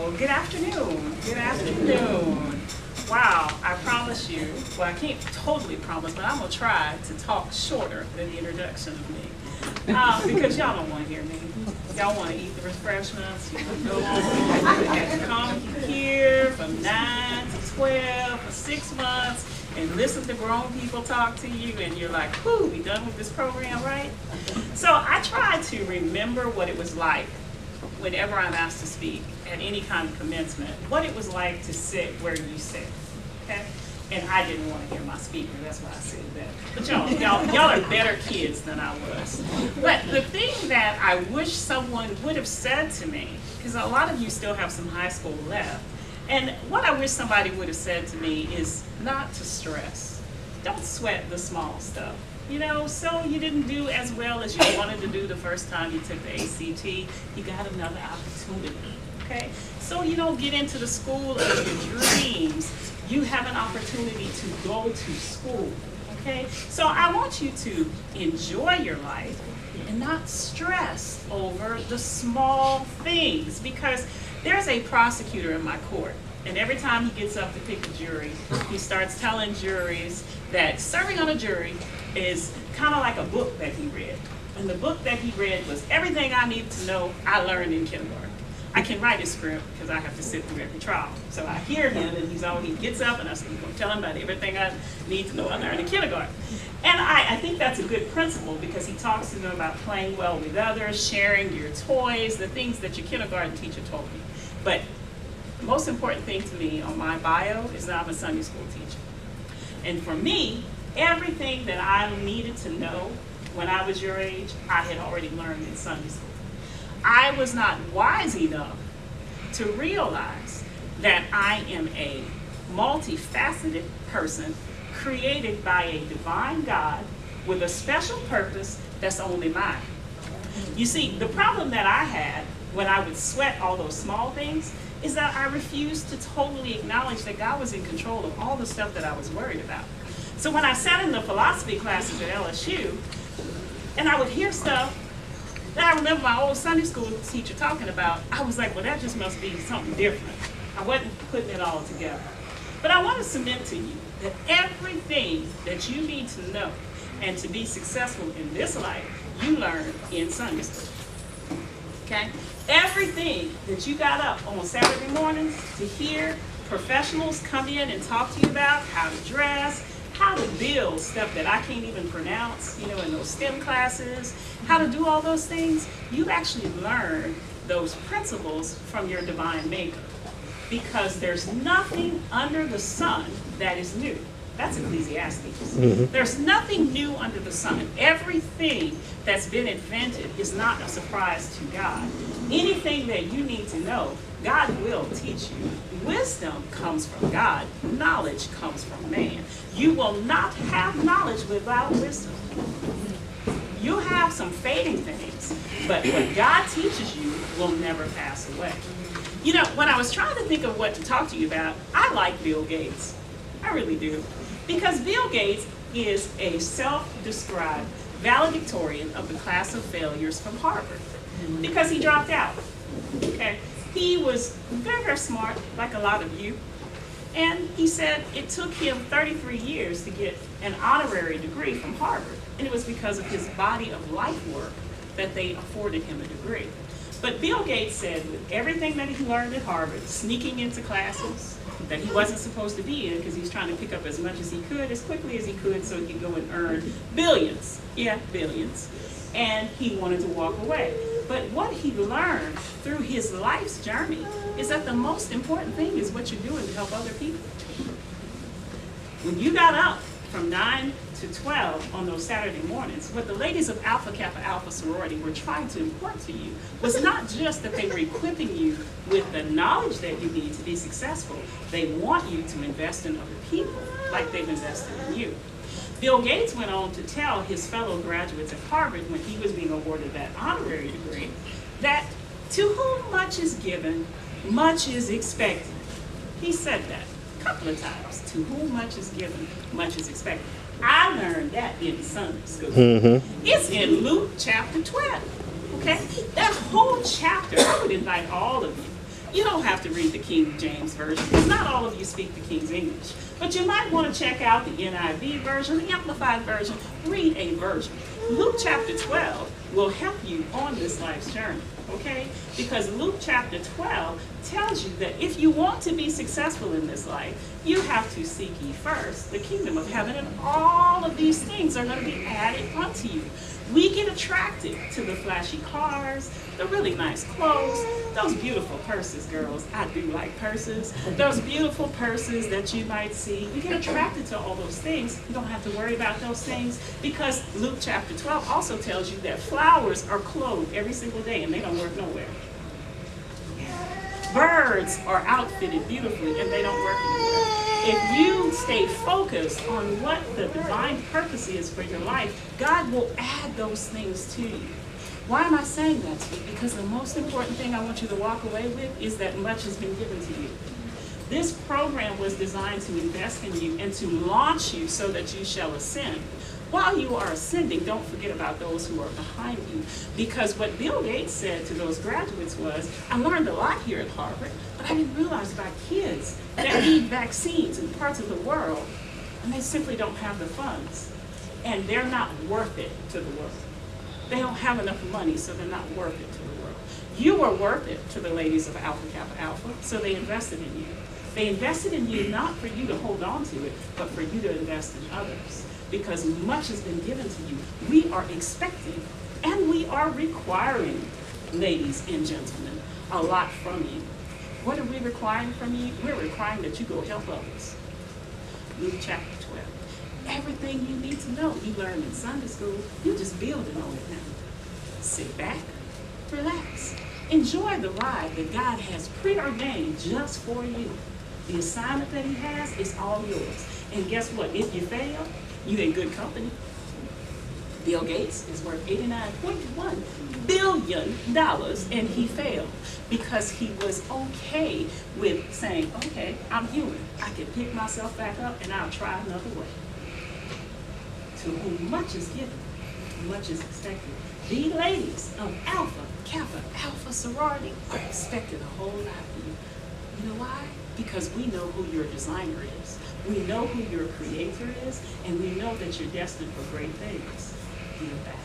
Well, good afternoon. Good afternoon. Wow, I promise you, well, I can't totally promise, but I'm going to try to talk shorter than the introduction of me. Because y'all don't want to hear me. Y'all want to eat the refreshments. You want to go home and come here from 9 to 12 for 6 months and listen to grown people talk to you, and you're like, whoo, we done with this program, right? So I try to remember what it was like whenever I'm asked to speak at any kind of commencement, what it was like to sit where you sit, okay? And I didn't want to hear my speaker, that's why I said that. But y'all are better kids than I was. But the thing that I wish someone would have said to me, because a lot of you still have some high school left, and what I wish somebody would have said to me is not to stress. Don't sweat the small stuff. You know, so you didn't do as well as you wanted to do the first time you took the ACT, you got another opportunity, okay? So you don't get into the school of your dreams. You have an opportunity to go to school, okay? So I want you to enjoy your life and not stress over the small things, because there's a prosecutor in my court, and every time he gets up to pick a jury, he starts telling juries that serving on a jury is kind of like a book that he read. And the book that he read was everything I needed to know I learned in kindergarten. I can write a script because I have to sit through every trial. So I hear him and he gets up and I say, I'm going to tell him about everything I need to know I learned in kindergarten. And I think that's a good principle, because he talks to them about playing well with others, sharing your toys, the things that your kindergarten teacher told you. But the most important thing to me on my bio is that I'm a Sunday school teacher. And for me, everything that I needed to know when I was your age, I had already learned in Sunday school. I was not wise enough to realize that I am a multifaceted person created by a divine God with a special purpose that's only mine. You see, the problem that I had when I would sweat all those small things is that I refused to totally acknowledge that God was in control of all the stuff that I was worried about. So when I sat in the philosophy classes at LSU, and I would hear stuff that I remember my old Sunday school teacher talking about, I was like, well, that just must be something different. I wasn't putting it all together. But I want to submit to you that everything that you need to know and to be successful in this life, you learn in Sunday school. Okay? Everything that you got up on Saturday mornings to hear professionals come in and talk to you about how to dress, how to build stuff that I can't even pronounce, you know, in those STEM classes, how to do all those things, you actually learn those principles from your divine maker. Because there's nothing under the sun that is new. That's Ecclesiastes. There's nothing new under the sun. Everything that's been invented is not a surprise to God. Anything that you need to know, God will teach you. Wisdom comes from God. Knowledge comes from man. You will not have knowledge without wisdom. You'll have some fading things, but what God teaches you will never pass away. You know, when I was trying to think of what to talk to you about, I like Bill Gates. I really do. Because Bill Gates is a self-described valedictorian of the class of failures from Harvard. Because he dropped out. Okay? He was very, very smart, like a lot of you. And he said it took him 33 years to get an honorary degree from Harvard. And it was because of his body of life work that they afforded him a degree. But Bill Gates said with everything that he learned at Harvard, sneaking into classes that he wasn't supposed to be in because he was trying to pick up as much as he could, as quickly as he could, so he could go and earn billions. Yeah, billions. And he wanted to walk away. But what he learned through his life's journey is that the most important thing is what you're doing to help other people. When you got up from 9 to 12 on those Saturday mornings, what the ladies of Alpha Kappa Alpha Sorority were trying to impart to you was not just that they were equipping you with the knowledge that you need to be successful. They want you to invest in other people like they've invested in you. Bill Gates went on to tell his fellow graduates at Harvard when he was being awarded that honorary degree that to whom much is given, much is expected. He said that a couple of times. To whom much is given, much is expected. I learned that in Sunday school. It's in Luke chapter 12. Okay? That whole chapter, I would invite all of you You don't have to read the King James Version, because not all of you speak the King's English. But you might want to check out the NIV version, the Amplified version. Read a version. Luke chapter 12 will help you on this life's journey, okay? Because Luke chapter 12 tells you that if you want to be successful in this life, you have to seek ye first the kingdom of heaven, and all of these things are going to be added unto you. We get attracted to the flashy cars, the really nice clothes, those beautiful purses, girls. I do like purses. Those beautiful purses that you might see. You get attracted to all those things. You don't have to worry about those things, because Luke chapter 12 also tells you that flowers are clothed every single day and they don't work nowhere. Birds are outfitted beautifully and they don't work anywhere. If you stay focused on what the divine purpose is for your life, God will add those things to you. Why am I saying that to you? Because the most important thing I want you to walk away with is that much has been given to you. This program was designed to invest in you and to launch you so that you shall ascend. While you are ascending, don't forget about those who are behind you. Because what Bill Gates said to those graduates was, I learned a lot here at Harvard, but I didn't realize about kids that need vaccines in parts of the world, and they simply don't have the funds. And they're not worth it to the world. They don't have enough money, so they're not worth it to the world. You are worth it to the ladies of Alpha Kappa Alpha, so they invested in you. They invested in you not for you to hold on to it, but for you to invest in others. Because much has been given to you. We are expecting and we are requiring, ladies and gentlemen, a lot from you. What are we requiring from you? We're requiring that you go help others. Luke chapter 12. Everything you need to know, you learned in Sunday school, you're just building on it now. Sit back, relax, enjoy the ride that God has preordained just for you. The assignment that he has is all yours. And guess what? If you fail, you in good company. Bill Gates is worth $89.1 billion, and he failed because he was okay with saying, okay, I'm human. I can pick myself back up and I'll try another way. To whom much is given, much is expected. The ladies of Alpha Kappa Alpha Sorority are expecting a whole lot of you. You know why? Because we know who your designer is. We know who your creator is, and we know that you're destined for great things. Give back.